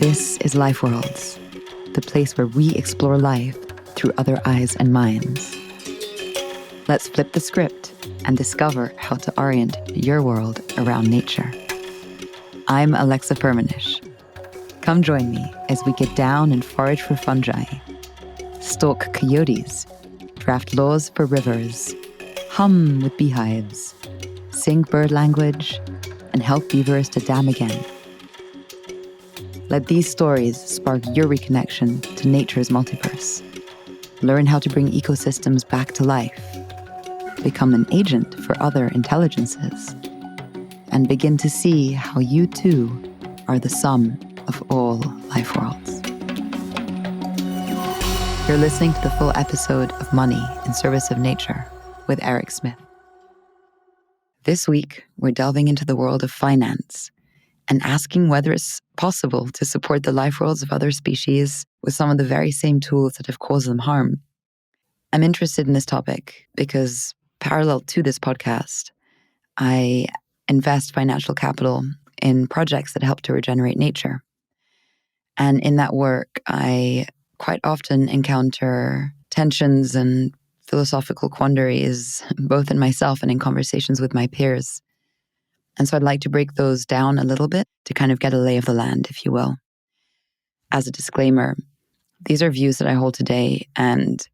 This is Life Worlds, the place where we explore life through other eyes and minds. Let's flip the script and discover how to orient your world around nature. I'm Alexa Permanish. Come join me as we get down and forage for fungi, stalk coyotes, draft laws for rivers, hum with beehives, sing bird language, and help beavers to dam again. Let these stories spark your reconnection to nature's multiverse. Learn how to bring ecosystems back to life, become an agent for other intelligences, and begin to see how you too are the sum of all life worlds. You're listening to the full episode of Money in Service of Nature with Eric Smith. This week, we're delving into the world of finance and asking whether it's possible to support the life worlds of other species with some of the very same tools that have caused them harm. I'm interested in this topic because, parallel to this podcast, I invest financial capital in projects that help to regenerate nature. And in that work, I quite often encounter tensions and philosophical quandaries, both in myself and in conversations with my peers. And so I'd like to break those down a little bit to kind of get a lay of the land, if you will. As a disclaimer, these are views that I hold today, and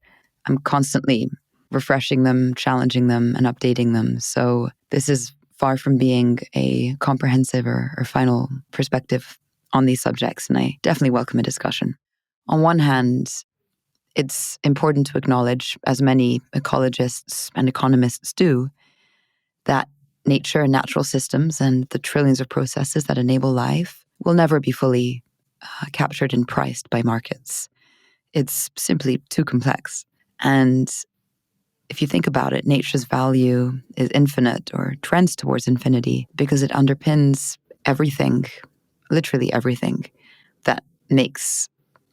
I'm constantly refreshing them, challenging them, and updating them. So this is far from being a comprehensive or final perspective on these subjects, and I definitely welcome a discussion. On one hand, it's important to acknowledge, as many ecologists and economists do, that nature and natural systems and the trillions of processes that enable life will never be fully captured and priced by markets. It's simply too complex. And if you think about it, nature's value is infinite or trends towards infinity because it underpins everything, literally everything, that makes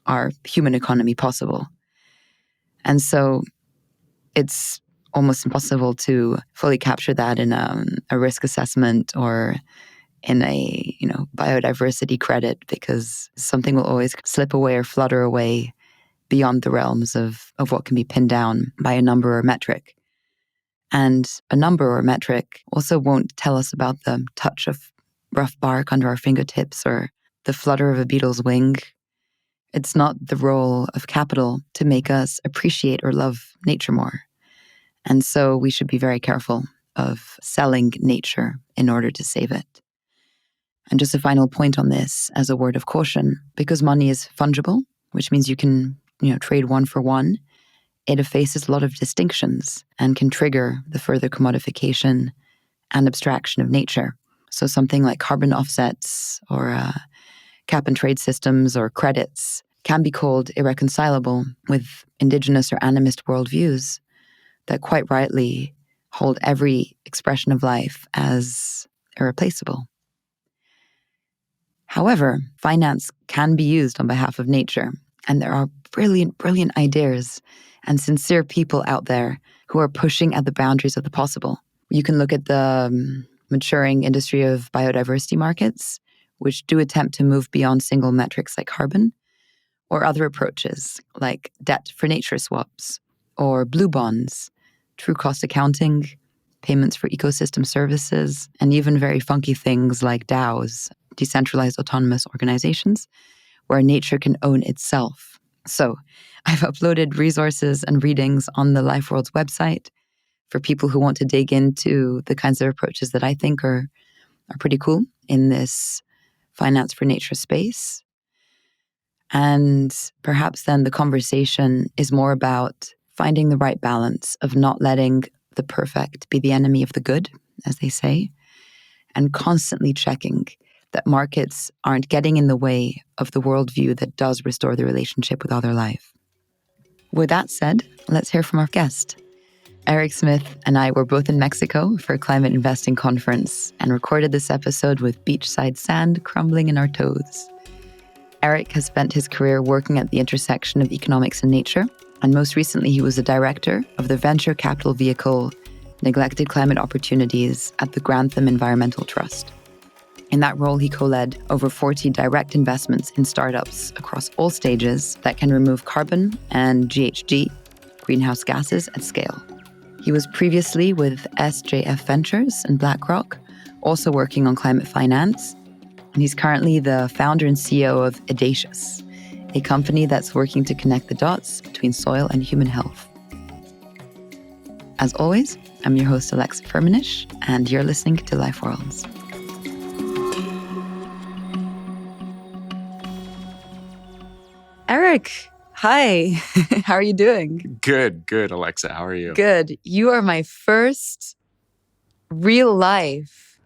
our human economy possible. And so it's almost impossible to fully capture that in a risk assessment or in a biodiversity credit, because something will always slip away or flutter away beyond the realms of what can be pinned down by a number or metric. And a number or metric also won't tell us about the touch of rough bark under our fingertips or the flutter of a beetle's wing. It's not the role of capital to make us appreciate or love nature more. And so we should be very careful of selling nature in order to save it. And just a final point on this as a word of caution, because money is fungible, which means you can, trade one for one, it effaces a lot of distinctions and can trigger the further commodification and abstraction of nature. So something like carbon offsets or cap and trade systems or credits can be called irreconcilable with indigenous or animist worldviews that quite rightly hold every expression of life as irreplaceable. However, finance can be used on behalf of nature, and there are brilliant, brilliant ideas and sincere people out there who are pushing at the boundaries of the possible. You can look at the maturing industry of biodiversity markets, which do attempt to move beyond single metrics like carbon, or other approaches like debt for nature swaps, or blue bonds, true cost accounting, payments for ecosystem services, and even very funky things like DAOs, decentralized autonomous organizations, where nature can own itself. So I've uploaded resources and readings on the Life Worlds website for people who want to dig into the kinds of approaches that I think are pretty cool in this finance for nature space. And perhaps then the conversation is more about finding the right balance of not letting the perfect be the enemy of the good, as they say, and constantly checking that markets aren't getting in the way of the worldview that does restore the relationship with other life. With that said, let's hear from our guest. Eric Smith and I were both in Mexico for a climate investing conference and recorded this episode with beachside sand crumbling in our toes. Eric has spent his career working at the intersection of economics and nature, and most recently he was the director of the venture capital vehicle Neglected Climate Opportunities at the Grantham Environmental Trust. In that role, he co-led over 40 direct investments in startups across all stages that can remove carbon and GHG, greenhouse gases, at scale. He was previously with SJF Ventures and BlackRock, also working on climate finance. And he's currently the founder and CEO of Edacious, a company that's working to connect the dots between soil and human health. As always, I'm your host, Alexa Firmenich, and you're listening to Life Worlds. Eric, hi. How are you doing? Good, Alexa. How are you? Good. You are my first real Life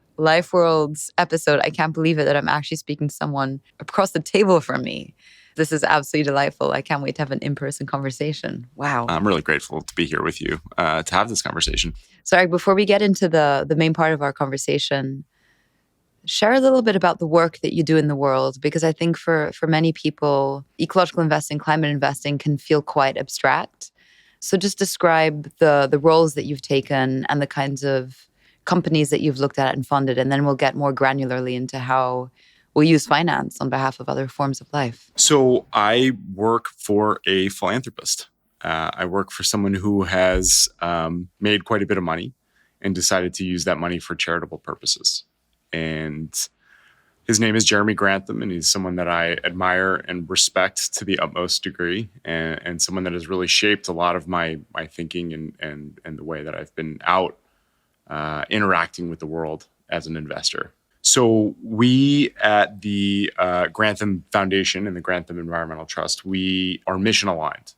Worlds episode. I can't believe it that I'm actually speaking to someone across the table from me. This is absolutely delightful. I can't wait to have an in-person conversation. Wow. I'm really grateful to be here with you to have this conversation. So, Eric, before we get into the main part of our conversation, share a little bit about the work that you do in the world, because I think for many people, ecological investing, climate investing can feel quite abstract. So just describe the roles that you've taken and the kinds of companies that you've looked at and funded, and then we'll get more granularly into how we'll use finance on behalf of other forms of life. So I work for a philanthropist. I work for someone who has made quite a bit of money and decided to use that money for charitable purposes. And his name is Jeremy Grantham, and he's someone that I admire and respect to the utmost degree, and someone that has really shaped a lot of my thinking and the way that I've been out interacting with the world as an investor. So we at the Grantham Foundation and the Grantham Environmental Trust, we are mission aligned.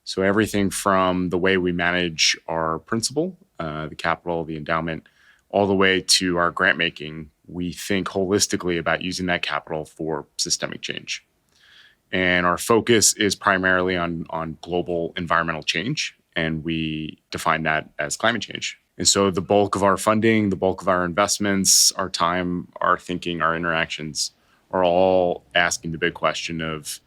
So everything from the way we manage our principal, the capital, the endowment, all the way to our grant making, we think holistically about using that capital for systemic change. And our focus is primarily on global environmental change, and we define that as climate change. And so the bulk of our funding, the bulk of our investments, our time, our thinking, our interactions are all asking the big question of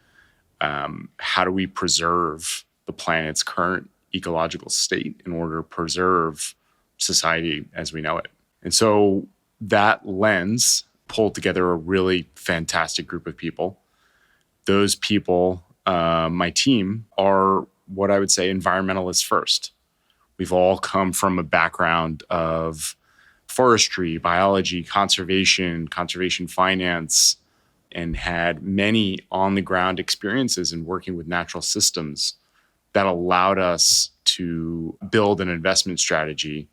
how do we preserve the planet's current ecological state in order to preserve society as we know it. And so that lens pulled together a really fantastic group of people. Those people, my team, are what I would say environmentalists first. We've all come from a background of forestry, biology, conservation finance, and had many on-the-ground experiences in working with natural systems that allowed us to build an investment strategy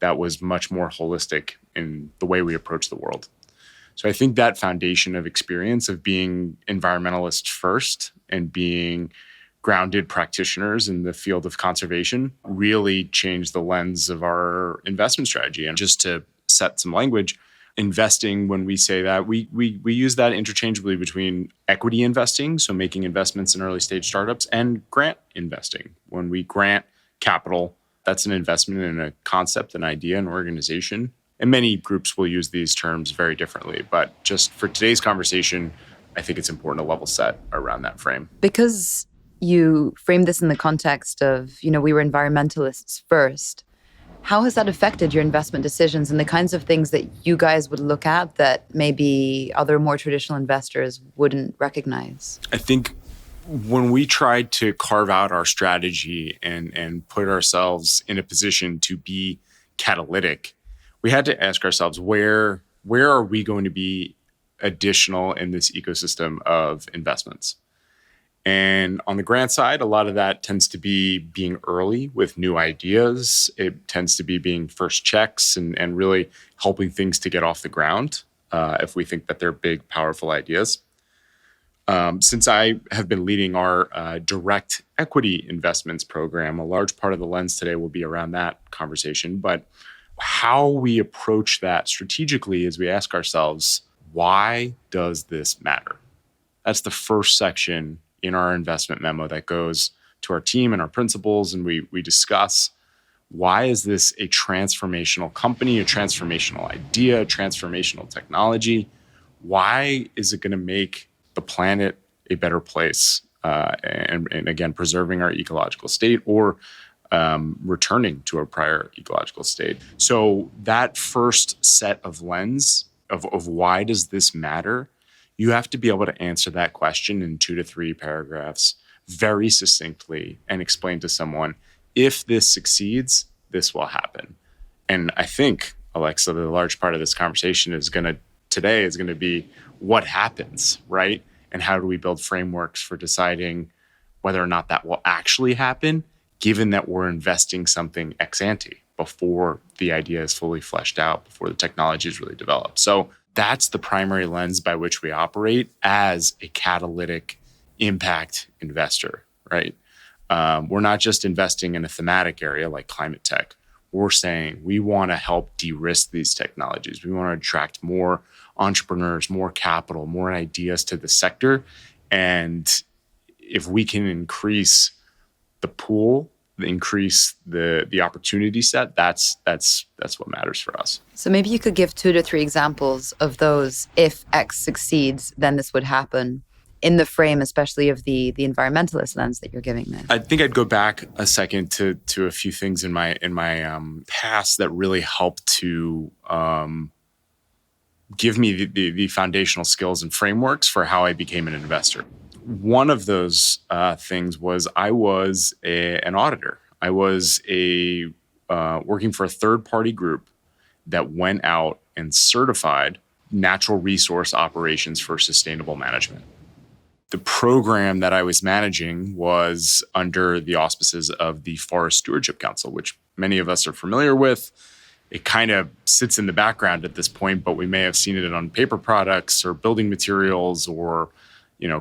that was much more holistic in the way we approach the world. So I think that foundation of experience of being environmentalists first and being grounded practitioners in the field of conservation really changed the lens of our investment strategy. And just to set some language, investing, when we say that, we use that interchangeably between equity investing, so making investments in early stage startups, and grant investing. When we grant capital, that's an investment in a concept, an idea, an organization. And many groups will use these terms very differently. But just for today's conversation, I think it's important to level set around that frame. Because you framed this in the context of, we were environmentalists first, how has that affected your investment decisions and the kinds of things that you guys would look at that maybe other more traditional investors wouldn't recognize? I think when we tried to carve out our strategy and put ourselves in a position to be catalytic, we had to ask ourselves, where are we going to be additional in this ecosystem of investments? And on the grant side, a lot of that tends to be being early with new ideas. It tends to be being first checks and really helping things to get off the ground if we think that they're big, powerful ideas. Since I have been leading our direct equity investments program, a large part of the lens today will be around that conversation. But how we approach that strategically is we ask ourselves, why does this matter? That's the first section in our investment memo that goes to our team and our principals, and we discuss, why is this a transformational company, a transformational idea, a transformational technology? Why is it going to make the planet a better place? And again, preserving our ecological state or returning to a prior ecological state. So that first set of lens of why does this matter, you have to be able to answer that question in 2 to 3 paragraphs very succinctly and explain to someone, if this succeeds, this will happen. And I think, Alexa, the large part of this conversation today is going to be what happens, right? And how do we build frameworks for deciding whether or not that will actually happen, given that we're investing something ex ante before the idea is fully fleshed out, before the technology is really developed. So that's the primary lens by which we operate as a catalytic impact investor, right? We're not just investing in a thematic area like climate tech. We're saying we want to help de-risk these technologies. We want to attract more entrepreneurs, more capital, more ideas to the sector. And if we can increase the pool, increase the opportunity set, that's what matters for us. So maybe you could give 2 to 3 examples of those. If X succeeds, then this would happen, in the frame, especially of the environmentalist lens that you're giving this. I think I'd go back a second to a few things in my past that really helped to give me the foundational skills and frameworks for how I became an investor. One of those things was I was an auditor. I was working for a third-party group that went out and certified natural resource operations for sustainable management. The program that I was managing was under the auspices of the Forest Stewardship Council, which many of us are familiar with. It kind of sits in the background at this point, but we may have seen it on paper products or building materials or,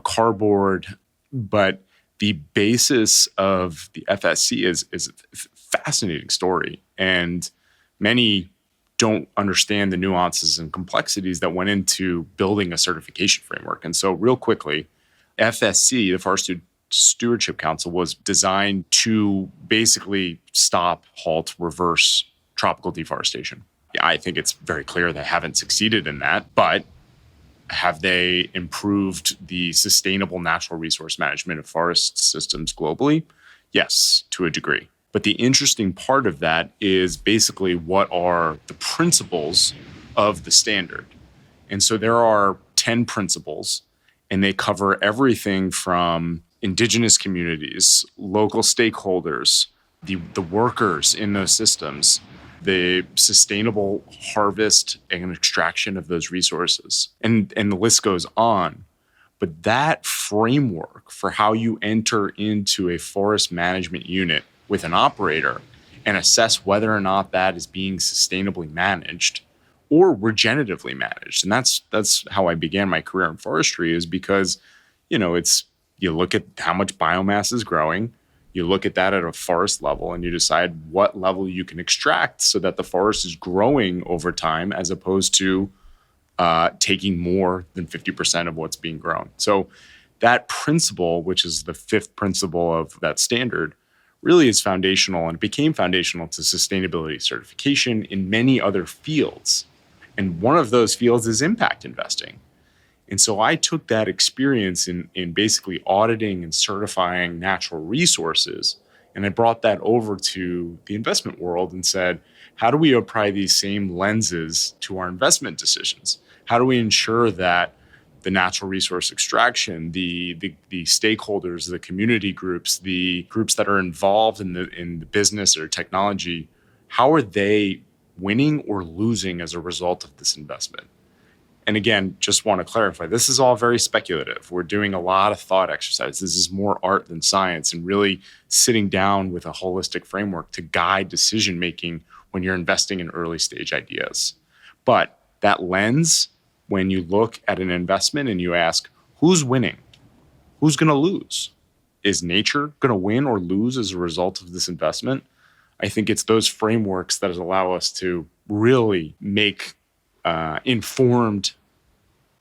cardboard. But the basis of the FSC is a fascinating story. And many don't understand the nuances and complexities that went into building a certification framework. And so real quickly, FSC, the Forest Stewardship Council, was designed to basically stop, halt, reverse tropical deforestation. I think it's very clear they haven't succeeded in that, but have they improved the sustainable natural resource management of forest systems globally? Yes, to a degree. But the interesting part of that is basically what are the principles of the standard. And so there are 10 principles, and they cover everything from indigenous communities, local stakeholders, the workers in those systems, the sustainable harvest and extraction of those resources. And the list goes on. But that framework for how you enter into a forest management unit with an operator and assess whether or not that is being sustainably managed or regeneratively managed. And that's how I began my career in forestry, is because, you look at how much biomass is growing, you look at that at a forest level, and you decide what level you can extract so that the forest is growing over time as opposed to taking more than 50% of what's being grown. So that principle, which is the 5th principle of that standard, really is foundational, and it became foundational to sustainability certification in many other fields. And one of those fields is impact investing. And so I took that experience in basically auditing and certifying natural resources, and I brought that over to the investment world and said, how do we apply these same lenses to our investment decisions? How do we ensure that the natural resource extraction, the stakeholders, the community groups, the groups that are involved in the business or technology, how are they winning or losing as a result of this investment? And again, just want to clarify, this is all very speculative. We're doing a lot of thought exercise. This is more art than science, and really sitting down with a holistic framework to guide decision-making when you're investing in early stage ideas. But that lens, when you look at an investment and you ask, who's winning? Who's going to lose? Is nature going to win or lose as a result of this investment? I think it's those frameworks that allow us to really make informed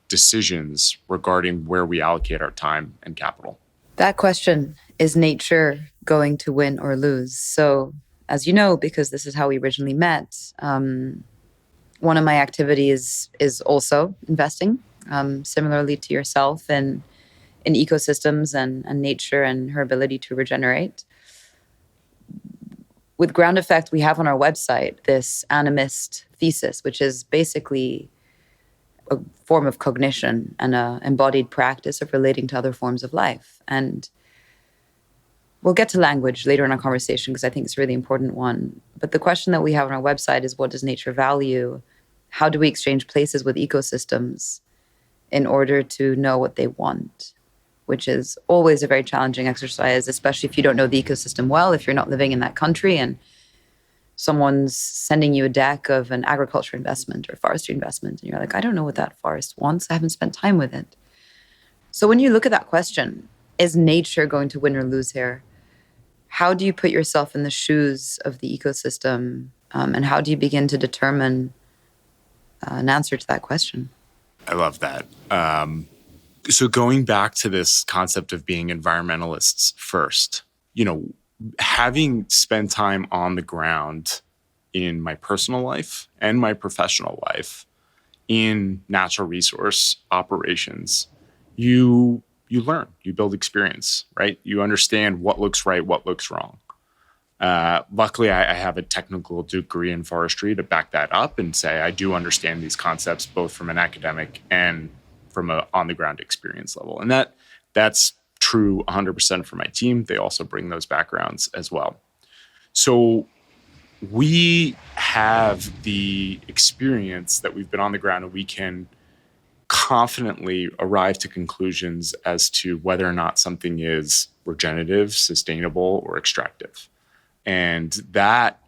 decisions regarding where we allocate our time and capital. That question, is nature going to win or lose? So, as you know, because this is how we originally met, one of my activities is also investing, similarly to yourself, in ecosystems and nature and her ability to regenerate. With Ground Effect, we have on our website this animist thesis, which is basically a form of cognition and an embodied practice of relating to other forms of life. And we'll get to language later in our conversation because I think it's a really important one. But the question that we have on our website is, what does nature value? How do we exchange places with ecosystems in order to know what they want? Which is always a very challenging exercise, especially if you don't know the ecosystem well, if you're not living in that country and someone's sending you a deck of an agriculture investment or forestry investment, and you're like, I don't know what that forest wants. I haven't spent time with it. So when you look at that question, is nature going to win or lose here? How do you put yourself in the shoes of the ecosystem? And how do you begin to determine an answer to that question? I love that. So going back to this concept of being environmentalists first, having spent time on the ground in my personal life and my professional life in natural resource operations, you learn, you build experience, right? You understand what looks right, what looks wrong. Luckily, I have a technical degree in forestry to back that up and say I do understand these concepts both from an academic and from an on-the-ground experience level. And that's true 100% for my team. They also bring those backgrounds as well. So we have the experience that we've been on the ground, and we can confidently arrive to conclusions as to whether or not something is regenerative, sustainable, or extractive. And that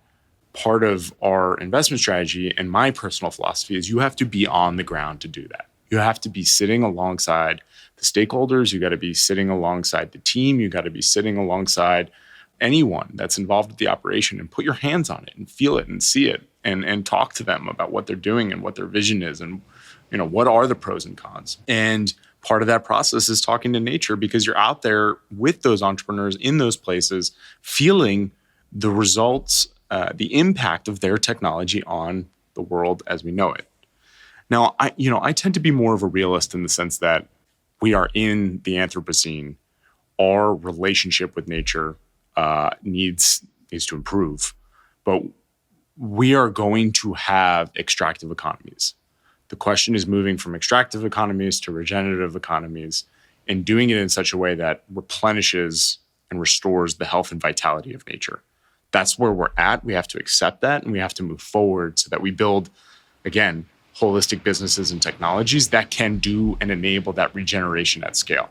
part of our investment strategy and my personal philosophy is you have to be on the ground to do that. You have to be sitting alongside the stakeholders. You got to be sitting alongside the team. You got to be sitting alongside anyone that's involved with the operation and put your hands on it and feel it and see it and talk to them about what they're doing and what their vision is and what are the pros and cons. And part of that process is talking to nature because you're out there with those entrepreneurs in those places, feeling the results, the impact of their technology on the world as we know it. Now, I tend to be more of a realist in the sense that we are in the Anthropocene. Our relationship with nature needs to improve, but we are going to have extractive economies. The question is moving from extractive economies to regenerative economies and doing it in such a way that replenishes and restores the health and vitality of nature. That's where we're at. We have to accept that and we have to move forward so that we build, again, holistic businesses and technologies that can do and enable that regeneration at scale.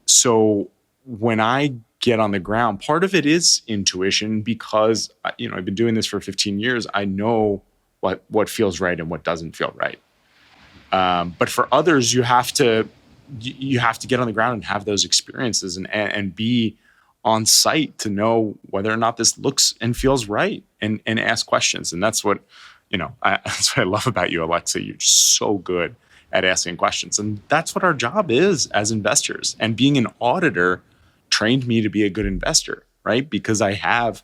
So when I get on the ground, part of it is intuition because, I've been doing this for 15 years. I know what feels right and what doesn't feel right. But for others, you have to get on the ground and have those experiences and be on site to know whether or not this looks and feels right and ask questions. And that's what that's what I love about you, Alexa. You're just so good at asking questions. And that's what our job is as investors. And being an auditor trained me to be a good investor, right? Because I have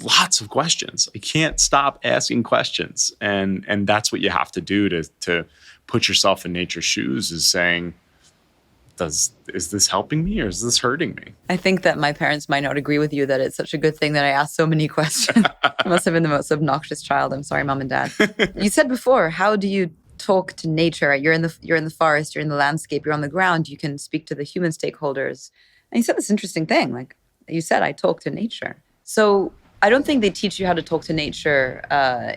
lots of questions. I can't stop asking questions. And that's what you have to do to put yourself in nature's shoes, is saying, is this helping me or is this hurting me? I think that my parents might not agree with you that it's such a good thing that I asked so many questions. I must have been the most obnoxious child. I'm sorry, Mom and Dad. You said before, how do you talk to nature? You're in the forest, you're in the landscape, you're on the ground, you can speak to the human stakeholders. And you said this interesting thing, like you said, I talk to nature. So I don't think they teach you how to talk to nature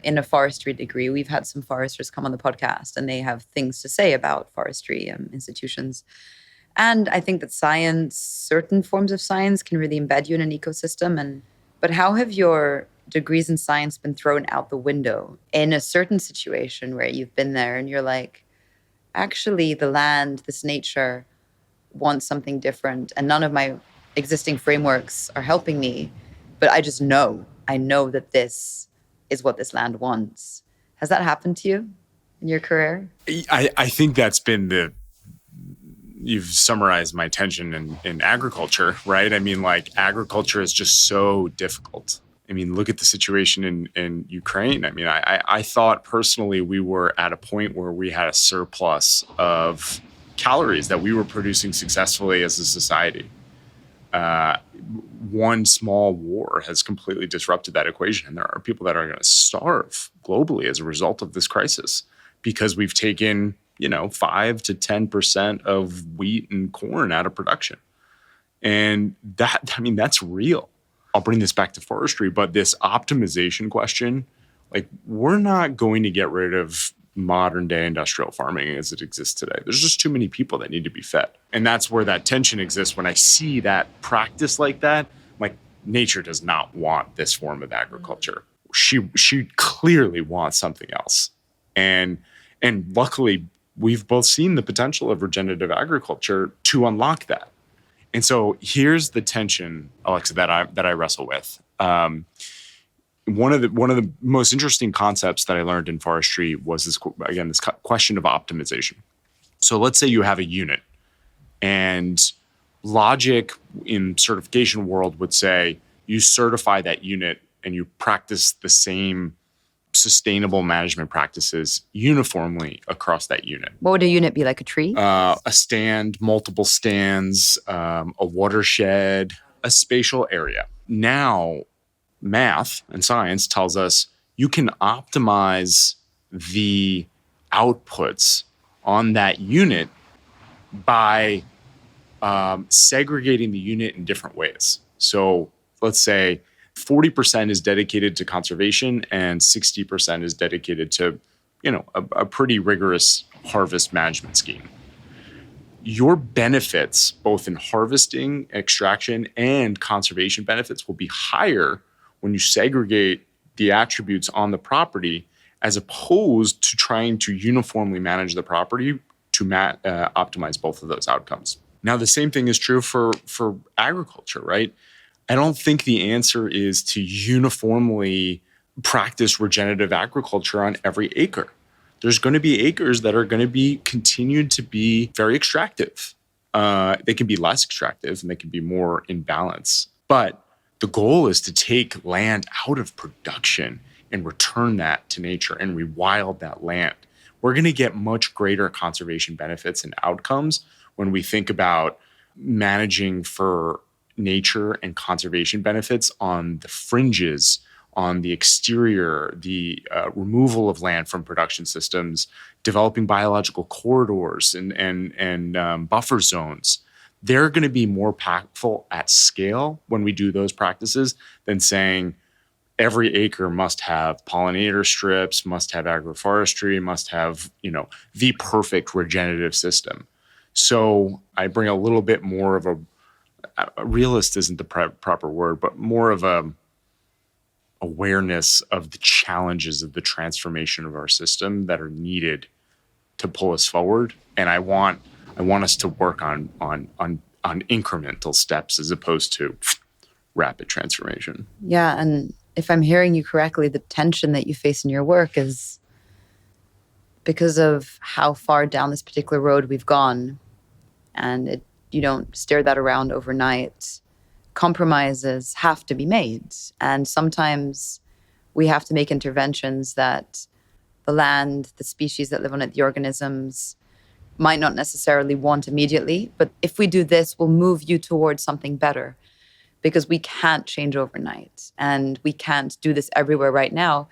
in a forestry degree. We've had some foresters come on the podcast and they have things to say about forestry institutions. And I think that science, certain forms of science can really embed you in an ecosystem. But how have your degrees in science been thrown out the window in a certain situation where you've been there and you're like, actually, the land, this nature wants something different and none of my existing frameworks are helping me, but I just know. I know that this is what this land wants. Has that happened to you in your career? I think that's been you've summarized my tension in agriculture, right? I mean, like, agriculture is just so difficult. I mean, look at the situation in Ukraine. I mean, I thought personally we were at a point where we had a surplus of calories that we were producing successfully as a society. One small war has completely disrupted that equation. And there are people that are going to starve globally as a result of this crisis because we've taken, 5 to 10% of wheat and corn out of production. And that's real. I'll bring this back to forestry, but this optimization question, like, we're not going to get rid of modern day industrial farming as it exists today. There's just too many people that need to be fed. And that's where that tension exists. When I see that practice like that, like, nature does not want this form of agriculture. She clearly wants something else. And luckily, we've both seen the potential of regenerative agriculture to unlock that. And so here's the tension, Alexa, that I wrestle with. One of the most interesting concepts that I learned in forestry was this question of optimization. So let's say you have a unit, and logic in certification world would say you certify that unit and you practice the same sustainable management practices uniformly across that unit. What would a unit be, like a tree? A stand, multiple stands, a watershed, a spatial area. Now, math and science tells us you can optimize the outputs on that unit by segregating the unit in different ways. So let's say 40% is dedicated to conservation and 60% is dedicated to, a pretty rigorous harvest management scheme. Your benefits, both in harvesting, extraction, and conservation benefits, will be higher when you segregate the attributes on the property as opposed to trying to uniformly manage the property to optimize both of those outcomes. Now, the same thing is true for agriculture, right? I don't think the answer is to uniformly practice regenerative agriculture on every acre. There's going to be acres that are going to be continued to be very extractive. They can be less extractive and they can be more in balance. But the goal is to take land out of production and return that to nature and rewild that land. We're going to get much greater conservation benefits and outcomes when we think about managing for nature and conservation benefits on the fringes, on the exterior, the removal of land from production systems, developing biological corridors and buffer zones. They're going to be more impactful at scale when we do those practices than saying every acre must have pollinator strips, must have agroforestry, must have, the perfect regenerative system. So I bring a little bit more of a realist isn't the proper word, but more of a awareness of the challenges of the transformation of our system that are needed to pull us forward. And I want us to work on incremental steps as opposed to rapid transformation. Yeah, and if I'm hearing you correctly, the tension that you face in your work is because of how far down this particular road we've gone, and you don't steer that around overnight. Compromises have to be made. And sometimes we have to make interventions that the land, the species that live on it, the organisms might not necessarily want immediately. But if we do this, we'll move you towards something better, because we can't change overnight. And we can't do this everywhere right now.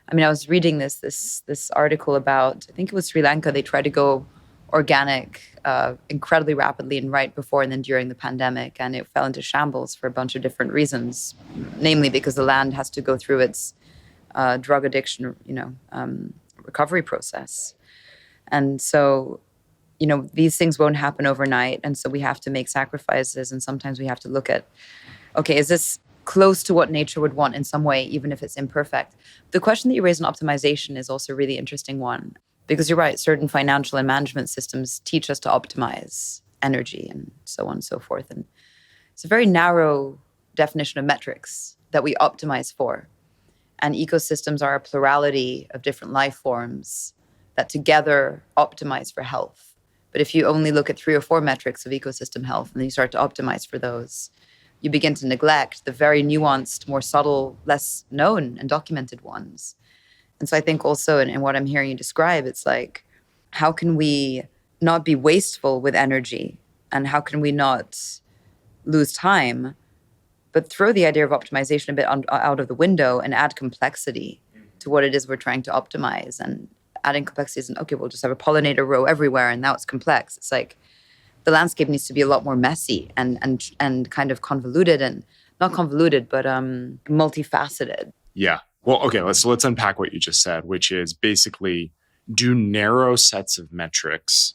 I mean, I was reading this article about, I think it was Sri Lanka. They tried to go organic incredibly rapidly and right before and then during the pandemic, and it fell into shambles for a bunch of different reasons, namely because the land has to go through its drug addiction, recovery process. And so, these things won't happen overnight, and so we have to make sacrifices, and sometimes we have to look at, okay, is this close to what nature would want in some way, even if it's imperfect? The question that you raised on optimization is also a really interesting one. Because you're right, certain financial and management systems teach us to optimize energy and so on and so forth. And it's a very narrow definition of metrics that we optimize for. And ecosystems are a plurality of different life forms that together optimize for health. But if you only look at 3 or 4 metrics of ecosystem health and then you start to optimize for those, you begin to neglect the very nuanced, more subtle, less known and documented ones. And so I think also in what I'm hearing you describe, it's like, how can we not be wasteful with energy? And how can we not lose time, but throw the idea of optimization a bit out of the window and add complexity to what it is we're trying to optimize, and adding complexity isn't, okay, we'll just have a pollinator row everywhere and now it's complex. It's like the landscape needs to be a lot more messy and kind of convoluted, and not convoluted, but multifaceted. Yeah. Well, okay, let's unpack what you just said, which is basically, do narrow sets of metrics,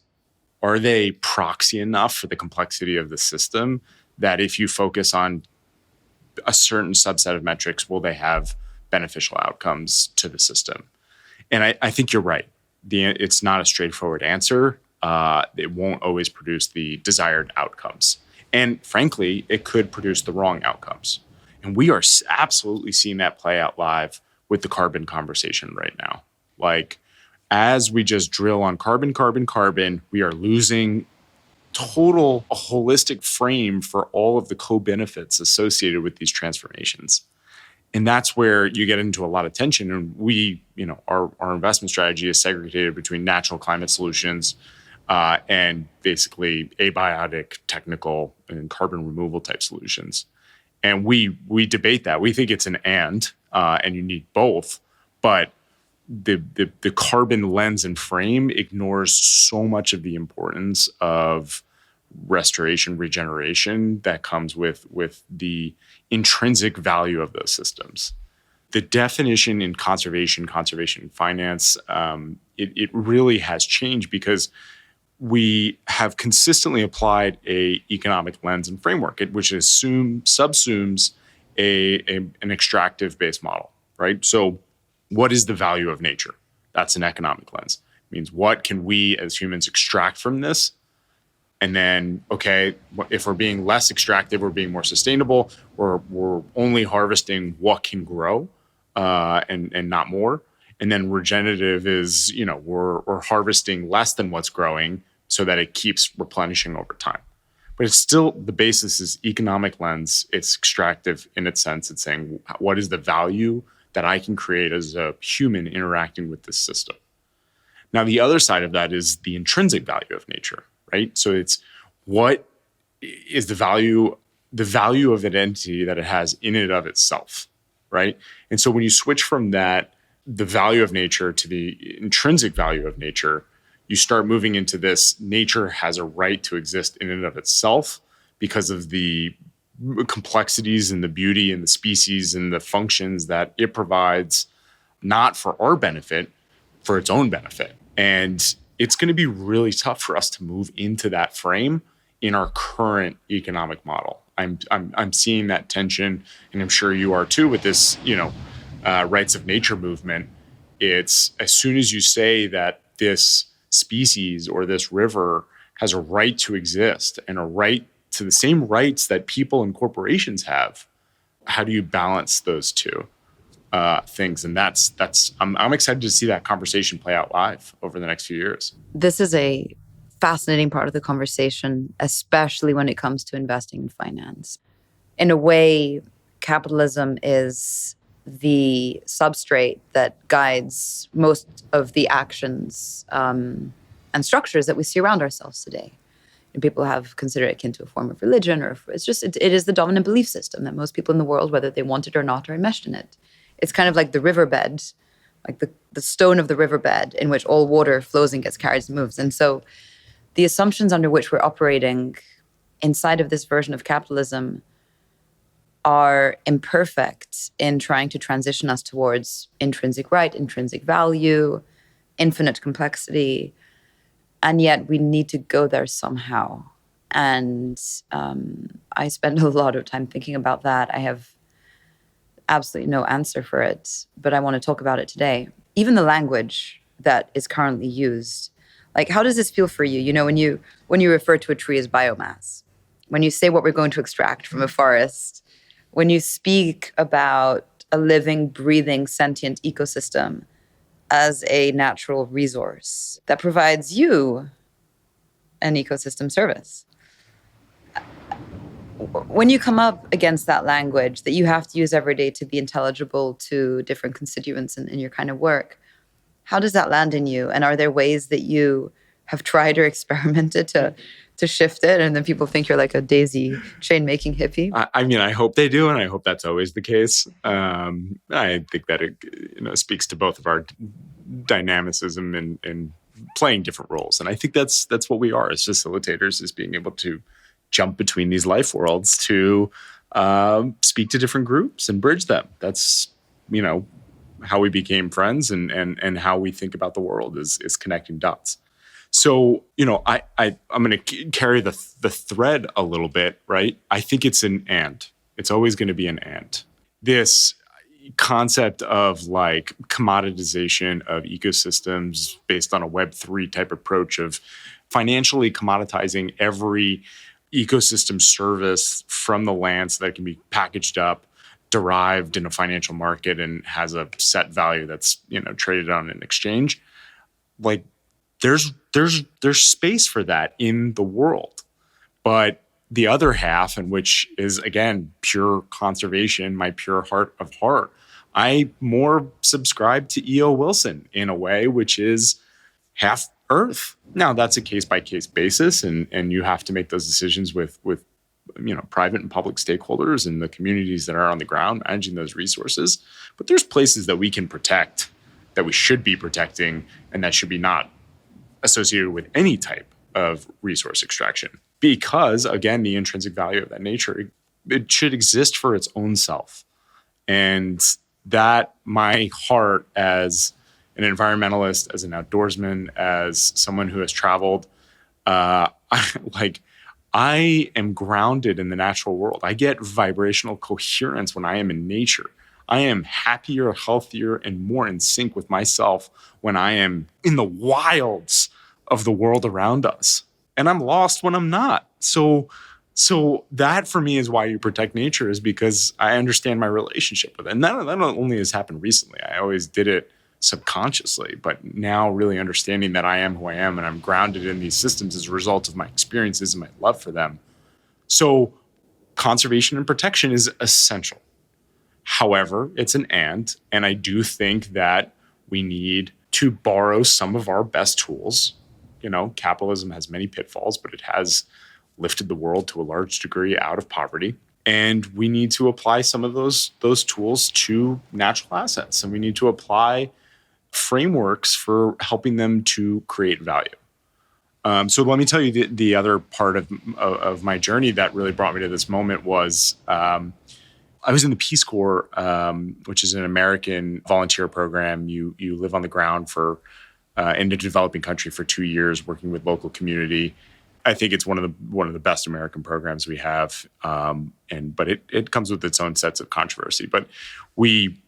are they proxy enough for the complexity of the system that if you focus on a certain subset of metrics, will they have beneficial outcomes to the system? And I think you're right. It's not a straightforward answer. It won't always produce the desired outcomes. And frankly, it could produce the wrong outcomes. And we are absolutely seeing that play out live with the carbon conversation right now. Like, as we just drill on carbon, we are losing a holistic frame for all of the co-benefits associated with these transformations. And that's where you get into a lot of tension. And we, our investment strategy is segregated between natural climate solutions and basically abiotic, technical, and carbon removal type solutions. And we debate that. We think it's an and you need both. But the carbon lens and frame ignores so much of the importance of restoration, regeneration that comes with the intrinsic value of those systems. The definition in conservation finance, it really has changed because we have consistently applied a economic lens and framework, which subsumes an extractive-based model, right? So what is the value of nature? That's an economic lens. It means what can we as humans extract from this? And then, okay, if we're being less extractive, we're being more sustainable, we're only harvesting what can grow and not more. And then regenerative is, we're harvesting less than what's growing so that it keeps replenishing over time. But it's still, the basis is economic lens. It's extractive in its sense. It's saying, what is the value that I can create as a human interacting with this system? Now, the other side of that is the intrinsic value of nature, right? So it's, what is the value of an entity that it has in and of itself, right? And so when you switch from that, the value of nature, to the intrinsic value of nature, you start moving into this, nature has a right to exist in and of itself because of the complexities and the beauty and the species and the functions that it provides, not for our benefit, for its own benefit. And it's going to be really tough for us to move into that frame in our current economic model. I'm seeing that tension, and I'm sure you are too, with this, rights of nature movement. It's, as soon as you say that this species or this river has a right to exist and a right to the same rights that people and corporations have, how do you balance those two things? And that's I'm excited to see that conversation play out live over the next few years. This is a fascinating part of the conversation, especially when it comes to investing in finance. In a way, capitalism is the substrate that guides most of the actions and structures that we see around ourselves today. And people have considered it akin to a form of religion, or it is the dominant belief system that most people in the world, whether they want it or not, are enmeshed in it. It's kind of like the riverbed, like the stone of the riverbed in which all water flows and gets carried and moves. And so the assumptions under which we're operating inside of this version of capitalism are imperfect in trying to transition us towards intrinsic right, intrinsic value, infinite complexity. And yet we need to go there somehow. And I spend a lot of time thinking about that. I have absolutely no answer for it, but I want to talk about it today. Even the language that is currently used, like, how does this feel for you? When you refer to a tree as biomass, when you say what we're going to extract from a forest, when you speak about a living, breathing, sentient ecosystem as a natural resource that provides you an ecosystem service. When you come up against that language that you have to use every day to be intelligible to different constituents in your kind of work, how does that land in you? And are there ways that you have tried or experimented to to shift it, and then people think you're like a daisy chain making hippie? I mean, I hope they do, and I hope that's always the case. I think that it speaks to both of our dynamicism and playing different roles, and I think that's what we are as facilitators, is being able to jump between these life worlds to speak to different groups and bridge them. That's how we became friends, and how we think about the world is connecting dots. So, I'm going to carry the thread a little bit, right? I think it's an and. It's always going to be an and. This concept of like commoditization of ecosystems based on a Web3 type approach of financially commoditizing every ecosystem service from the land so that it can be packaged up, derived in a financial market, and has a set value that's traded on an exchange. Like, there's space for that in the world. But the other half, and which is, again, pure conservation, my pure heart of heart, I more subscribe to E.O. Wilson in a way, which is half Earth. Now, that's a case-by-case basis, and you have to make those decisions with private and public stakeholders and the communities that are on the ground managing those resources. But there's places that we can protect, that we should be protecting, and that should be not associated with any type of resource extraction. Because, again, the intrinsic value of that nature, it should exist for its own self. And that, my heart as an environmentalist, as an outdoorsman, as someone who has traveled, I am grounded in the natural world. I get vibrational coherence when I am in nature. I am happier, healthier, and more in sync with myself when I am in the wilds of the world around us. And I'm lost when I'm not. So that, for me, is why you protect nature, is because I understand my relationship with it. And that only has happened recently. I always did it subconsciously, but now really understanding that I am who I am and I'm grounded in these systems as a result of my experiences and my love for them. So conservation and protection is essential. However, it's an and I do think that we need to borrow some of our best tools. Capitalism has many pitfalls, but it has lifted the world to a large degree out of poverty. And we need to apply some of those tools to natural assets, and we need to apply frameworks for helping them to create value. So let me tell you the other part of my journey that really brought me to this moment was I was in the Peace Corps, which is an American volunteer program. You live on the ground in a developing country for 2 years, working with local community. I think it's one of the best American programs we have, but it comes with its own sets of controversy. But we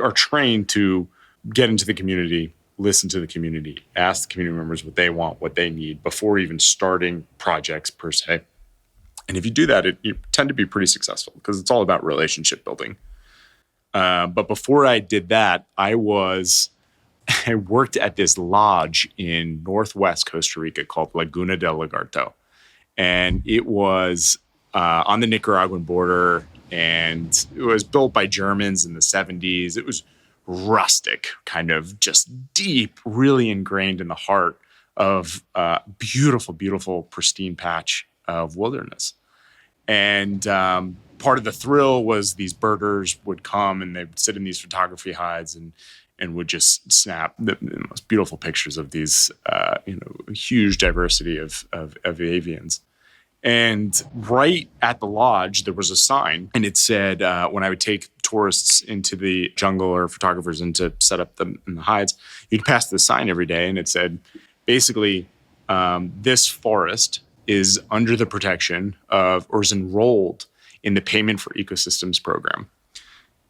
are trained to get into the community, listen to the community, ask the community members what they want, what they need, before even starting projects per se. And if you do that, you tend to be pretty successful because it's all about relationship building. But before I did that, I worked at this lodge in northwest Costa Rica called Laguna del Lagarto. And it was on the Nicaraguan border, and it was built by Germans in the 70s. It was rustic, kind of just deep, really ingrained in the heart of a beautiful, beautiful, pristine patch of wilderness. And part of the thrill was these birders would come and they'd sit in these photography hides and would just snap the most beautiful pictures of these, huge diversity of avians. And right at the lodge, there was a sign, and it said, when I would take tourists into the jungle or photographers in to set up them in the hides, you'd pass the sign every day, and it said, basically, this forest is under the protection of, or is enrolled in the Payment for Ecosystems program.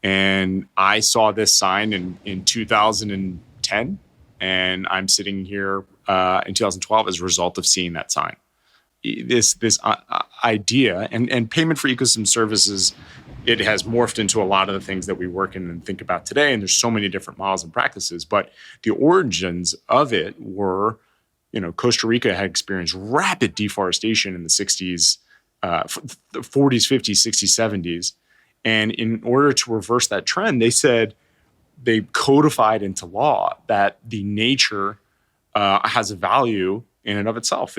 And I saw this sign in 2010, and I'm sitting here in 2012 as a result of seeing that sign. This idea and Payment for Ecosystem Services, it has morphed into a lot of the things that we work in and think about today. And there's so many different models and practices, but the origins of it were, Costa Rica had experienced rapid deforestation in the 60s, 40s, 50s, 60s, 70s. And in order to reverse that trend, they codified into law that the nature has a value in and of itself.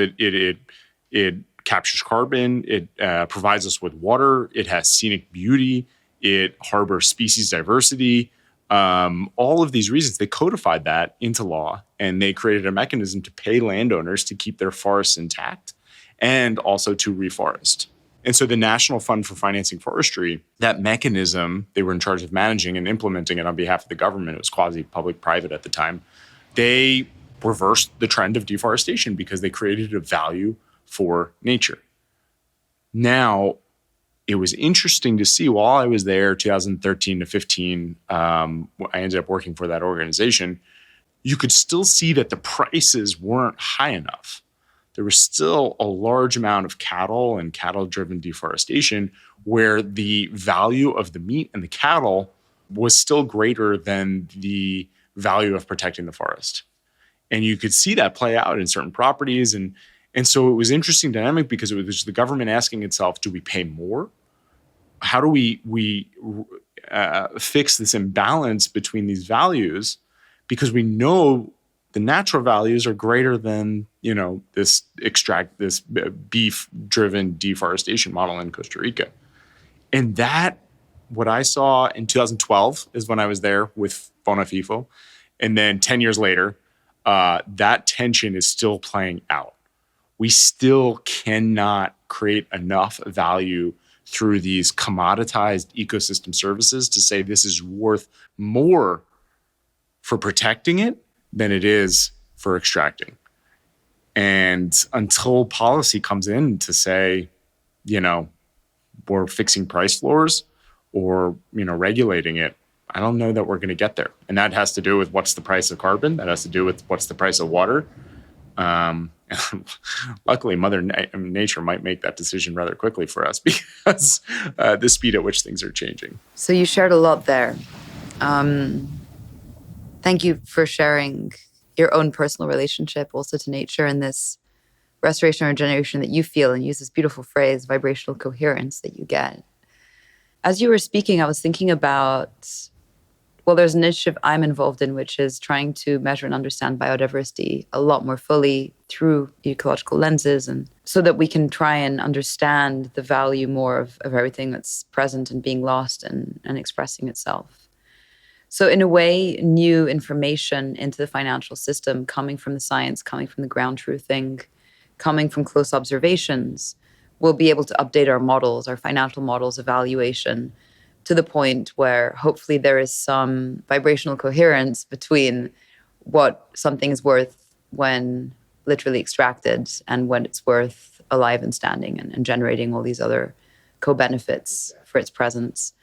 It captures carbon. It provides us with water. It has scenic beauty. It harbors species diversity. All of these reasons, they codified that into law, and they created a mechanism to pay landowners to keep their forests intact and also to reforest. And so the National Fund for Financing Forestry, that mechanism, they were in charge of managing and implementing it on behalf of the government. It was quasi-public-private at the time. They reversed the trend of deforestation because they created a value for nature. Now, it was interesting to see while I was there, 2013 to 15, I ended up working for that organization. You could still see that the prices weren't high enough. There was still a large amount of cattle and cattle-driven deforestation where the value of the meat and the cattle was still greater than the value of protecting the forest. And you could see that play out in certain properties. And so it was interesting dynamic because it was the government asking itself, do we pay more? How do we fix this imbalance between these values? Because we know the natural values are greater than, this beef-driven deforestation model in Costa Rica. And that, what I saw in 2012 is when I was there with FONAFIFO. And then 10 years later, that tension is still playing out. We still cannot create enough value through these commoditized ecosystem services to say this is worth more for protecting it than it is for extracting. And until policy comes in to say, we're fixing price floors or, regulating it, I don't know that we're going to get there. And that has to do with what's the price of carbon. That has to do with what's the price of water. Luckily, Mother Nature might make that decision rather quickly for us because the speed at which things are changing. So you shared a lot there. Thank you for sharing your own personal relationship also to nature and this restoration or regeneration that you feel, and use this beautiful phrase, vibrational coherence, that you get. As you were speaking, I was thinking about, there's an initiative I'm involved in, which is trying to measure and understand biodiversity a lot more fully through ecological lenses, and so that we can try and understand the value more of everything that's present and being lost and expressing itself. So in a way, new information into the financial system coming from the science, coming from the ground truthing, coming from close observations, we'll be able to update our models, our financial models, evaluation, to the point where hopefully there is some vibrational coherence between what something is worth when literally extracted and when it's worth alive and standing and generating all these other co-benefits for its presence.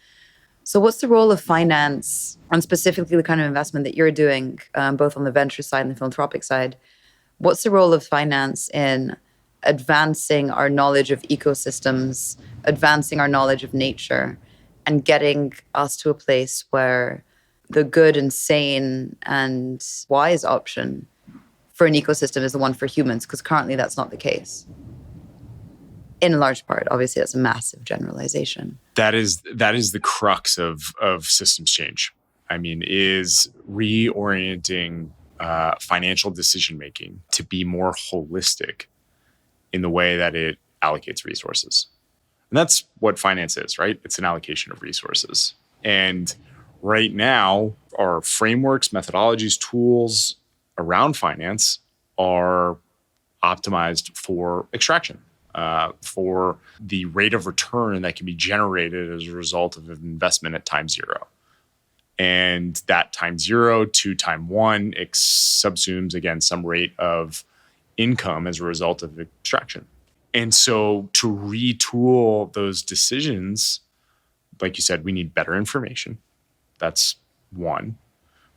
So what's the role of finance, and specifically the kind of investment that you're doing, both on the venture side and the philanthropic side? What's the role of finance in advancing our knowledge of ecosystems, advancing our knowledge of nature, and getting us to a place where the good and sane and wise option for an ecosystem is the one for humans? Because currently that's not the case. In large part, obviously, that's a massive generalization. That is the crux of systems change. I mean, is reorienting financial decision making to be more holistic in the way that it allocates resources. And that's what finance is, right? It's an allocation of resources. And right now, our frameworks, methodologies, tools around finance are optimized for extraction, for the rate of return that can be generated as a result of an investment at time zero. And that time zero to time one subsumes, again, some rate of income as a result of extraction. And so to retool those decisions, like you said, we need better information. That's one.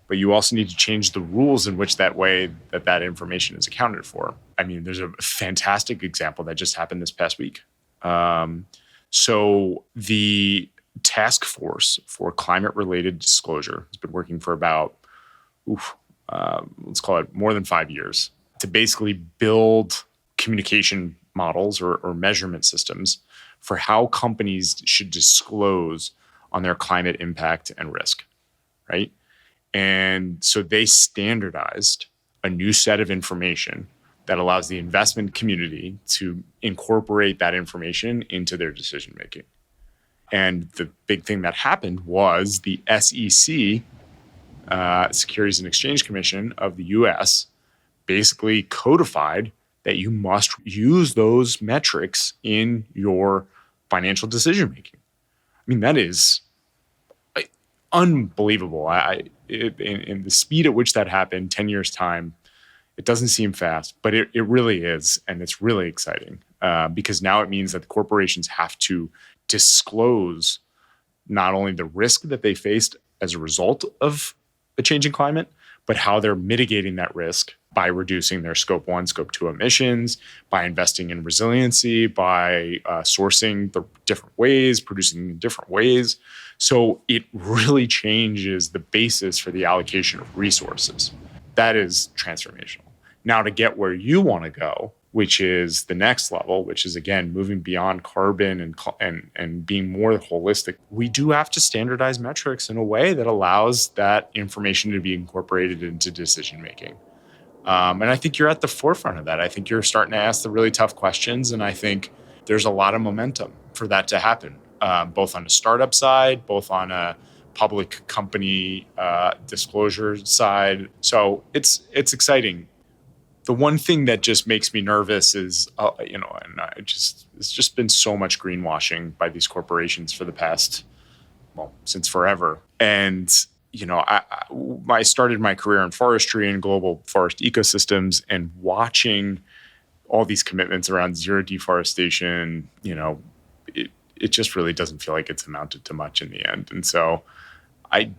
But you also need to change the rules in which that information is accounted for. I mean, there's a fantastic example that just happened this past week. So the task force for climate-related disclosure has been working for about, let's call it more than 5 years, to basically build communication models or measurement systems for how companies should disclose on their climate impact and risk, right? And so they standardized a new set of information that allows the investment community to incorporate that information into their decision making. And the big thing that happened was the SEC, Securities and Exchange Commission of the US, basically codified that you must use those metrics in your financial decision making. I mean, that is unbelievable. In the speed at which that happened, 10 years' time, it doesn't seem fast, but it really is. And it's really exciting because now it means that the corporations have to disclose not only the risk that they faced as a result of a changing climate, but how they're mitigating that risk by reducing their scope 1, scope 2 emissions, by investing in resiliency, by sourcing the different ways, producing in different ways. So it really changes the basis for the allocation of resources. That is transformational. Now, to get where you want to go, which is the next level, which is, again, moving beyond carbon and being more holistic, we do have to standardize metrics in a way that allows that information to be incorporated into decision-making. And I think you're at the forefront of that. I think you're starting to ask the really tough questions, and I think there's a lot of momentum for that to happen, both on the startup side, both on a public company disclosure side. So it's exciting. The one thing that just makes me nervous is, it's just been so much greenwashing by these corporations for the past, since forever. And, I started my career in forestry and global forest ecosystems, and watching all these commitments around zero deforestation, it just really doesn't feel like it's amounted to much in the end. And so I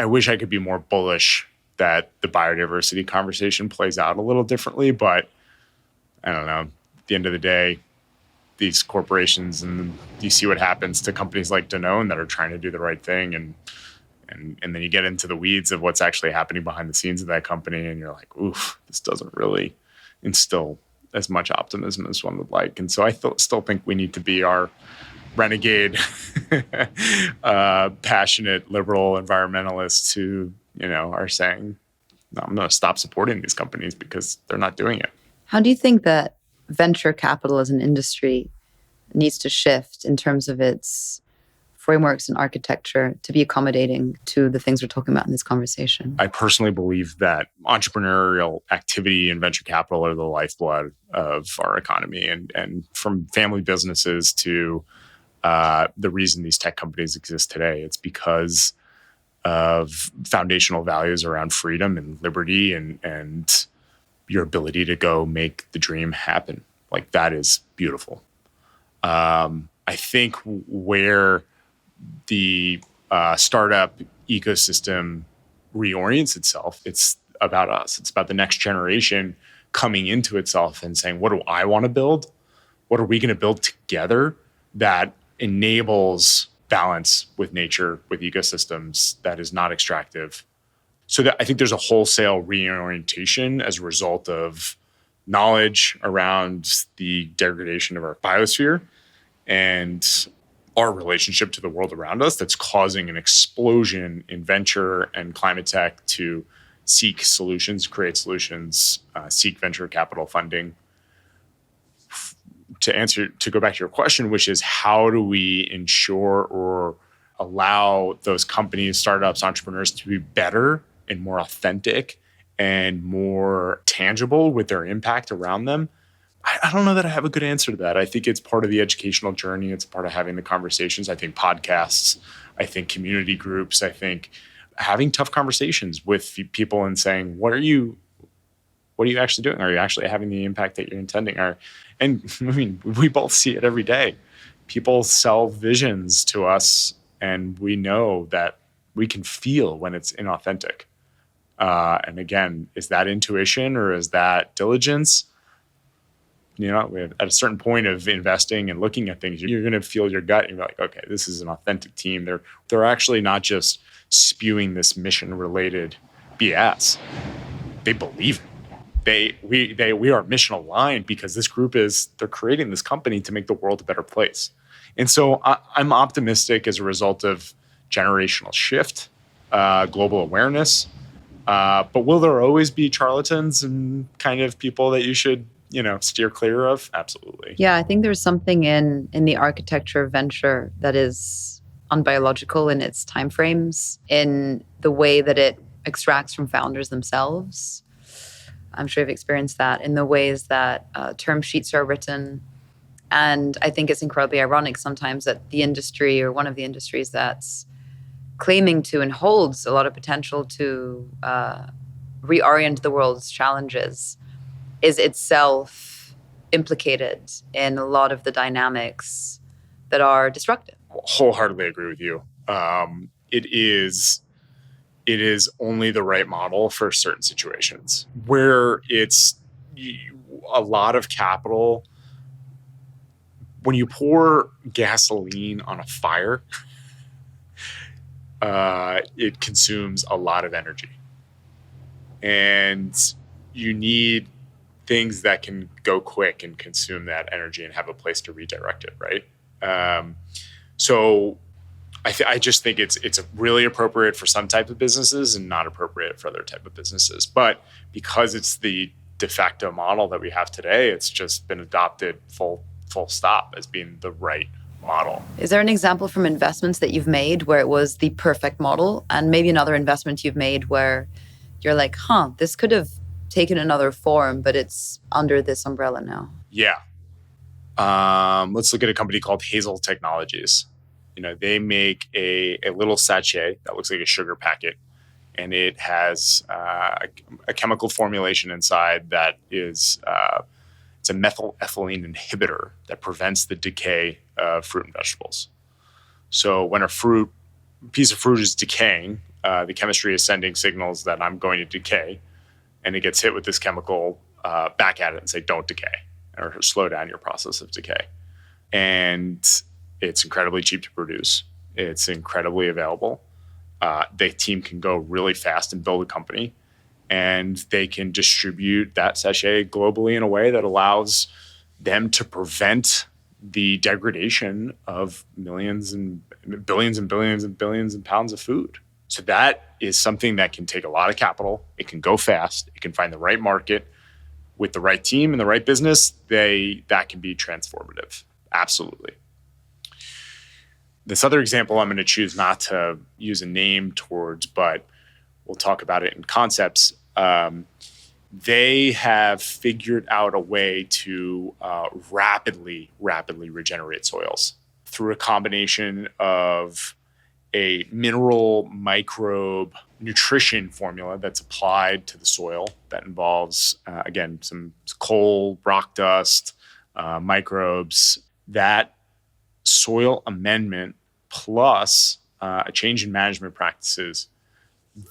wish I could be more bullish that the biodiversity conversation plays out a little differently, but I don't know. At the end of the day, these corporations, and you see what happens to companies like Danone that are trying to do the right thing, and then you get into the weeds of what's actually happening behind the scenes of that company, and you're like, oof, this doesn't really instill as much optimism as one would like. And so I still think we need to be our renegade, passionate, liberal environmentalists who are saying, no, I'm going to stop supporting these companies because they're not doing it. How do you think that venture capital as an industry needs to shift in terms of its frameworks and architecture to be accommodating to the things we're talking about in this conversation? I personally believe that entrepreneurial activity and venture capital are the lifeblood of our economy, and from family businesses to the reason these tech companies exist today. It's because of foundational values around freedom and liberty and your ability to go make the dream happen. Like, that is beautiful. I think where the startup ecosystem reorients itself, it's about us. It's about the next generation coming into itself and saying, what do I want to build? What are we going to build together that enables balance with nature, with ecosystems, that is not extractive? So that I think there's a wholesale reorientation as a result of knowledge around the degradation of our biosphere and our relationship to the world around us that's causing an explosion in venture and climate tech to seek solutions, create solutions, seek venture capital funding. To go back to your question, which is, how do we ensure or allow those companies, startups, entrepreneurs to be better and more authentic and more tangible with their impact around them? I don't know that I have a good answer to that. I think it's part of the educational journey. It's part of having the conversations. I think podcasts, I think community groups, I think having tough conversations with people and saying, what are you actually doing? Are you actually having the impact that you're intending? And I mean, we both see it every day. People sell visions to us, and we know that we can feel when it's inauthentic. And again, is that intuition or is that diligence? At a certain point of investing and looking at things, you're going to feel your gut and you're like, okay, this is an authentic team. They're actually not just spewing this mission-related BS. They believe it. We are mission aligned because this group they're creating this company to make the world a better place. And so I'm optimistic as a result of generational shift, global awareness, But will there always be charlatans and kind of people that you should, steer clear of? Absolutely. Yeah, I think there's something in the architecture of venture that is unbiological in its timeframes, in the way that it extracts from founders themselves. I'm sure you've experienced that in the ways that term sheets are written. And I think it's incredibly ironic sometimes that the industry, or one of the industries that's claiming to and holds a lot of potential to reorient the world's challenges, is itself implicated in a lot of the dynamics that are destructive. Wholeheartedly agree with you. It is only the right model for certain situations where it's a lot of capital. When you pour gasoline on a fire, it consumes a lot of energy. And you need things that can go quick and consume that energy and have a place to redirect it, right? So I just think it's really appropriate for some type of businesses and not appropriate for other type of businesses. But because it's the de facto model that we have today, it's just been adopted full stop as being the right model. Is there an example from investments that you've made where it was the perfect model, and maybe another investment you've made where you're like, this could have taken another form, but it's under this umbrella now? Yeah. Let's look at a company called Hazel Technologies. They make a little sachet that looks like a sugar packet, and it has a chemical formulation inside that is it's a methylethylene inhibitor that prevents the decay of fruit and vegetables. So when a piece of fruit is decaying, the chemistry is sending signals that I'm going to decay, and it gets hit with this chemical back at it and say, don't decay, or slow down your process of decay. And it's incredibly cheap to produce. It's incredibly available. The team can go really fast and build a company, and they can distribute that sachet globally in a way that allows them to prevent the degradation of millions and billions and billions and billions of pounds of food. So that is something that can take a lot of capital. It can go fast. It can find the right market with the right team and the right business. That can be transformative. Absolutely. This other example I'm going to choose not to use a name towards, but we'll talk about it in concepts. They have figured out a way to rapidly regenerate soils through a combination of a mineral microbe nutrition formula that's applied to the soil that involves, again, some coal, rock dust, microbes. That soil amendment plus a change in management practices,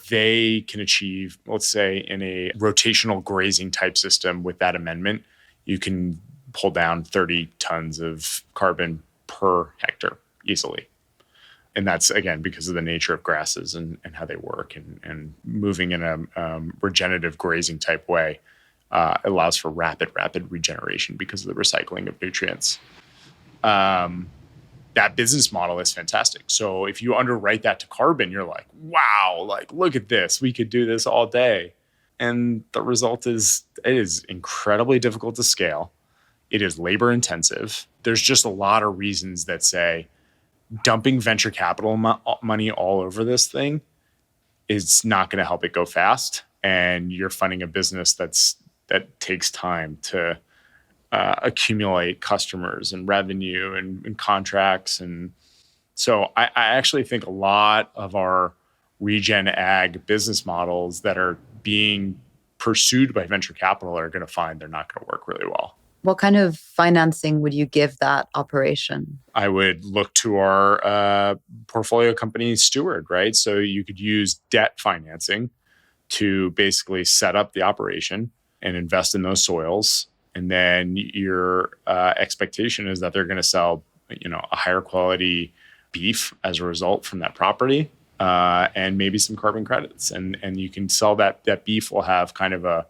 they can achieve, let's say, in a rotational grazing type system with that amendment, you can pull down 30 tons of carbon per hectare easily. And that's, again, because of the nature of grasses and how they work, and moving in a regenerative grazing type way allows for rapid regeneration because of the recycling of nutrients. That business model is fantastic. So if you underwrite that to carbon, you're like, wow, like, look at this. We could do this all day. And the result is it is incredibly difficult to scale. It is labor intensive. There's just a lot of reasons that say dumping venture capital money all over this thing is not going to help it go fast. And you're funding a business that takes time to accumulate customers and revenue and contracts. And so I actually think a lot of our regen ag business models that are being pursued by venture capital are going to find they're not going to work really well. What kind of financing would you give that operation? I would look to our portfolio company Steward, right? So you could use debt financing to basically set up the operation and invest in those soils. And then your expectation is that they're going to sell, a higher quality beef as a result from that property, and maybe some carbon credits. And you can sell that beef will have kind of a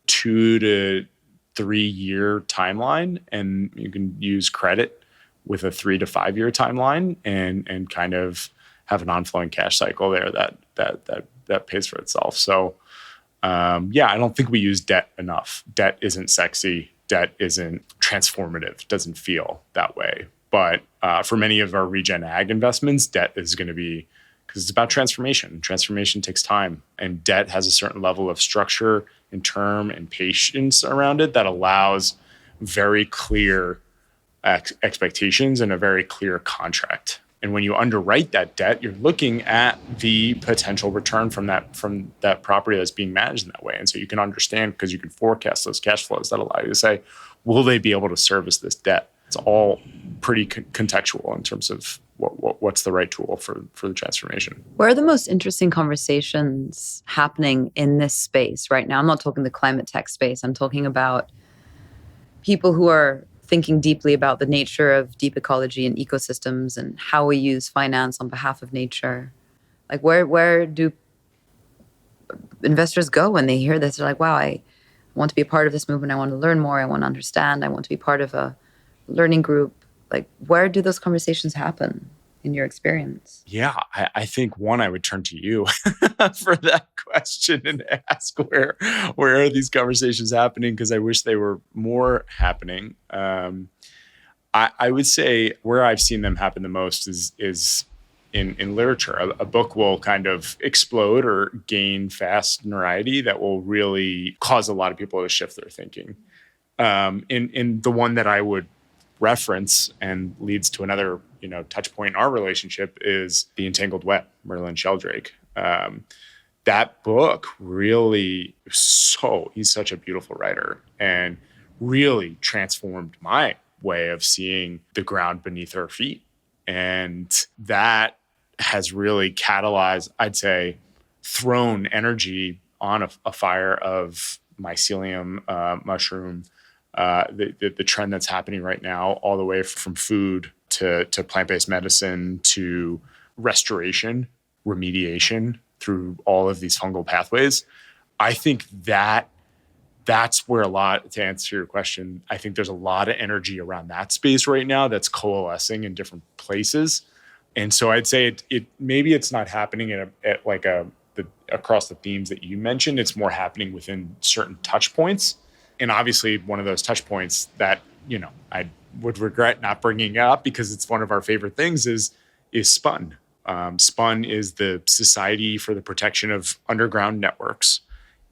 2 to 3 year timeline, and you can use credit with a 3 to 5 year timeline, and kind of have an onflowing cash cycle there that that pays for itself. So yeah, I don't think we use debt enough. Debt isn't sexy. Debt isn't transformative. It doesn't feel that way. But for many of our regen ag investments, debt is going to be, because it's about transformation. Transformation takes time, and debt has a certain level of structure and term and patience around it that allows very clear expectations and a very clear contract. And when you underwrite that debt, you're looking at the potential return from that property that's being managed in that way. And so you can understand, because you can forecast those cash flows that allow you to say, will they be able to service this debt? It's all pretty contextual in terms of what's the right tool for the transformation. Where are the most interesting conversations happening in this space right now? I'm not talking the climate tech space. I'm talking about people who are thinking deeply about the nature of deep ecology and ecosystems and how we use finance on behalf of nature. Like, where do investors go when they hear this? They're like, wow, I want to be a part of this movement. I want to learn more. I want to understand. I want to be part of a learning group. Like, where do those conversations happen in your experience? Yeah, I think one, I would turn to you for that question and ask where are these conversations happening? Because I wish they were more happening. I would say where I've seen them happen the most is in literature. A book will kind of explode or gain fast notoriety that will really cause a lot of people to shift their thinking. In the one that I would reference and leads to another, touch point in our relationship is The Entangled Web, Merlin Sheldrake. That book really, he's such a beautiful writer and really transformed my way of seeing the ground beneath our feet. And that has really catalyzed, I'd say, thrown energy on a fire of mycelium mushroom, the trend that's happening right now, all the way from food to plant-based medicine to restoration, remediation through all of these fungal pathways. I think that's where to answer your question, I think there's a lot of energy around that space right now that's coalescing in different places. And so I'd say maybe it's not happening across the themes that you mentioned. It's more happening within certain touch points. And obviously one of those touch points that, I would regret not bringing up because it's one of our favorite things is SPUN. SPUN is the Society for the Protection of Underground Networks.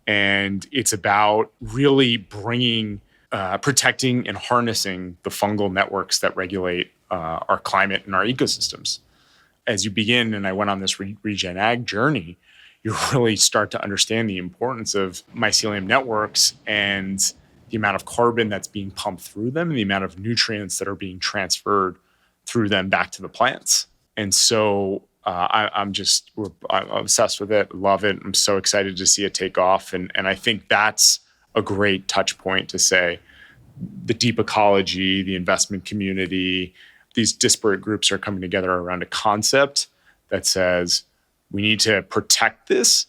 And it's about really protecting and harnessing the fungal networks that regulate our climate and our ecosystems. As you begin, and I went on this regen ag journey, you really start to understand the importance of mycelium networks and the amount of carbon that's being pumped through them and the amount of nutrients that are being transferred through them back to the plants. And so I'm obsessed with it, love it. I'm so excited to see it take off. And I think that's a great touch point to say the deep ecology, the investment community, these disparate groups are coming together around a concept that says we need to protect this,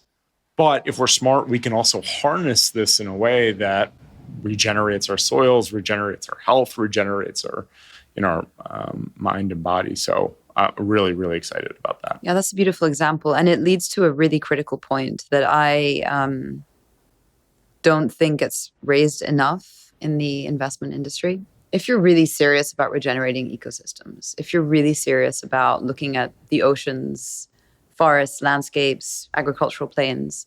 but if we're smart, we can also harness this in a way that regenerates our soils, regenerates our health, regenerates our mind and body. So really, really excited about that. Yeah, that's a beautiful example. And it leads to a really critical point that I don't think gets raised enough in the investment industry. If you're really serious about regenerating ecosystems, if you're really serious about looking at the oceans, forests, landscapes, agricultural plains,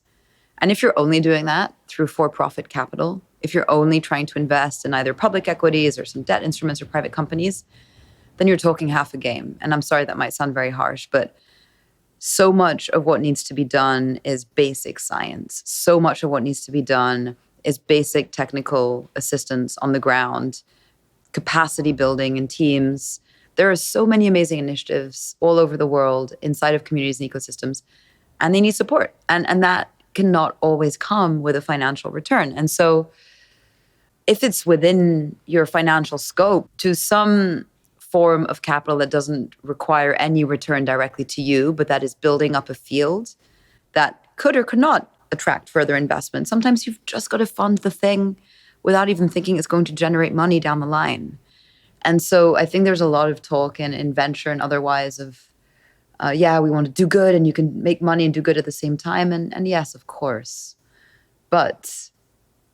and if you're only doing that through for-profit capital, if you're only trying to invest in either public equities or some debt instruments or private companies, then you're talking half a game. And I'm sorry, that might sound very harsh, but so much of what needs to be done is basic science. So much of what needs to be done is basic technical assistance on the ground, capacity building in teams. There are so many amazing initiatives all over the world inside of communities and ecosystems, and they need support. And that cannot always come with a financial return. And so if it's within your financial scope to some form of capital that doesn't require any return directly to you, but that is building up a field that could or could not attract further investment. Sometimes you've just got to fund the thing without even thinking it's going to generate money down the line. And so I think there's a lot of talk in venture and otherwise of we want to do good, and you can make money and do good at the same time. And yes, of course. But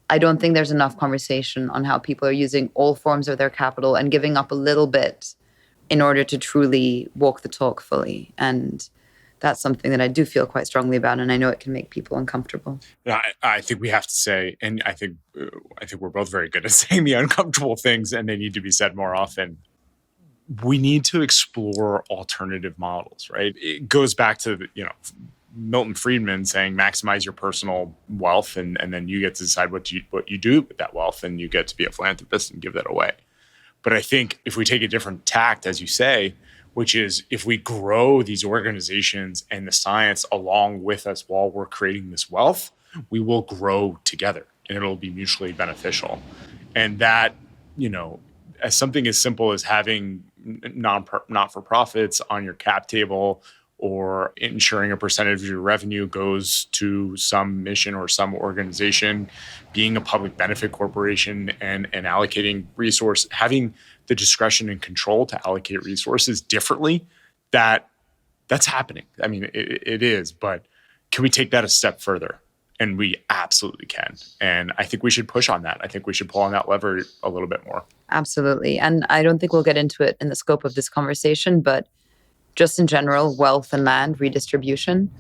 I don't think there's enough conversation on how people are using all forms of their capital and giving up a little bit in order to truly walk the talk fully. And that's something that I do feel quite strongly about, and I know it can make people uncomfortable. Yeah, I think we have to say, and I think we're both very good at saying the uncomfortable things, and they need to be said more often. We need to explore alternative models, right? It goes back to Milton Friedman saying, maximize your personal wealth, and then you get to decide what you do with that wealth, and you get to be a philanthropist and give that away. But I think if we take a different tact, as you say, which is if we grow these organizations and the science along with us while we're creating this wealth, we will grow together and it'll be mutually beneficial. And that, as something as simple as having not-for-profits on your cap table or ensuring a percentage of your revenue goes to some mission or some organization, being a public benefit corporation and allocating resource, having the discretion and control to allocate resources differently, that's happening. I mean, it is, but can we take that a step further? And we absolutely can. And I think we should push on that. I think we should pull on that lever a little bit more. Absolutely. And I don't think we'll get into it in the scope of this conversation, but just in general, wealth and land redistribution,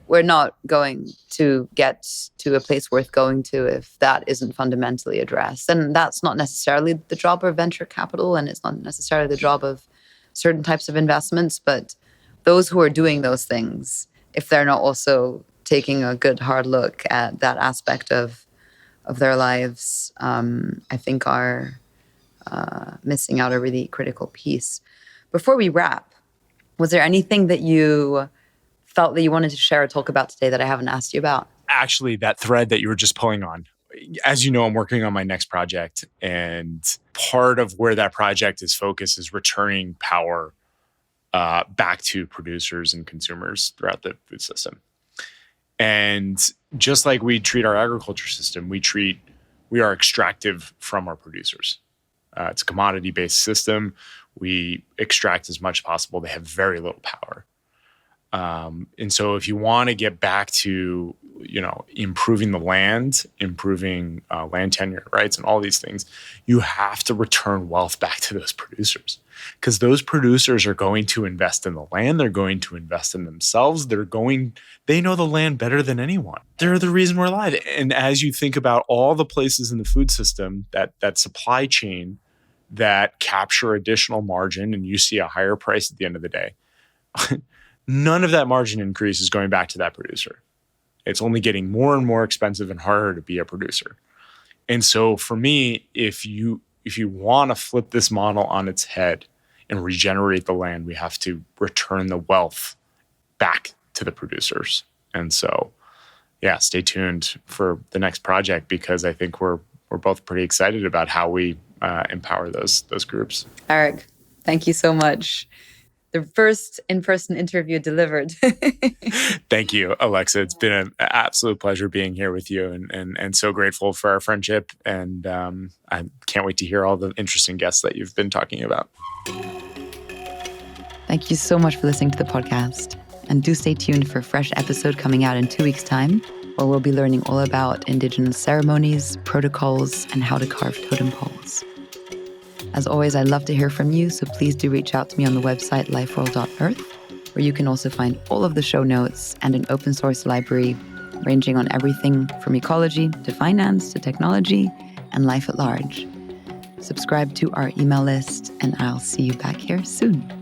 we're not going to get to a place worth going to if that isn't fundamentally addressed. And that's not necessarily the job of venture capital, and it's not necessarily the job of certain types of investments, but those who are doing those things, if they're not also taking a good hard look at that aspect of their lives, I think are missing out a really critical piece. Before we wrap, was there anything that you felt that you wanted to share or talk about today that I haven't asked you about? Actually, that thread that you were just pulling on, as you know, I'm working on my next project, and part of where that project is focused is returning power back to producers and consumers throughout the food system. And just like we treat our agriculture system, we are extractive from our producers. It's a commodity-based system. We extract as much as possible. They have very little power. And so if you want to get back to, improving the land, improving land tenure rights and all these things, you have to return wealth back to those producers, because those producers are going to invest in the land. They're going to invest in themselves. They know the land better than anyone. They're the reason we're alive. And as you think about all the places in the food system, that supply chain that capture additional margin, and you see a higher price at the end of the day, none of that margin increase is going back to that producer. It's only getting more and more expensive and harder to be a producer. And so for me, if you want to flip this model on its head and regenerate the land, we have to return the wealth back to the producers. And so, yeah, stay tuned for the next project, because I think we're both pretty excited about how we empower those groups. Eric, thank you so much. The first in-person interview delivered. Thank you, Alexa. It's been an absolute pleasure being here with you, and so grateful for our friendship. And I can't wait to hear all the interesting guests that you've been talking about. Thank you so much for listening to the podcast. And do stay tuned for a fresh episode coming out in 2 weeks' time, where we'll be learning all about Indigenous ceremonies, protocols, and how to carve totem poles. As always, I'd love to hear from you, so please do reach out to me on the website lifeworld.earth, where you can also find all of the show notes and an open source library ranging on everything from ecology to finance to technology and life at large. Subscribe to our email list, and I'll see you back here soon.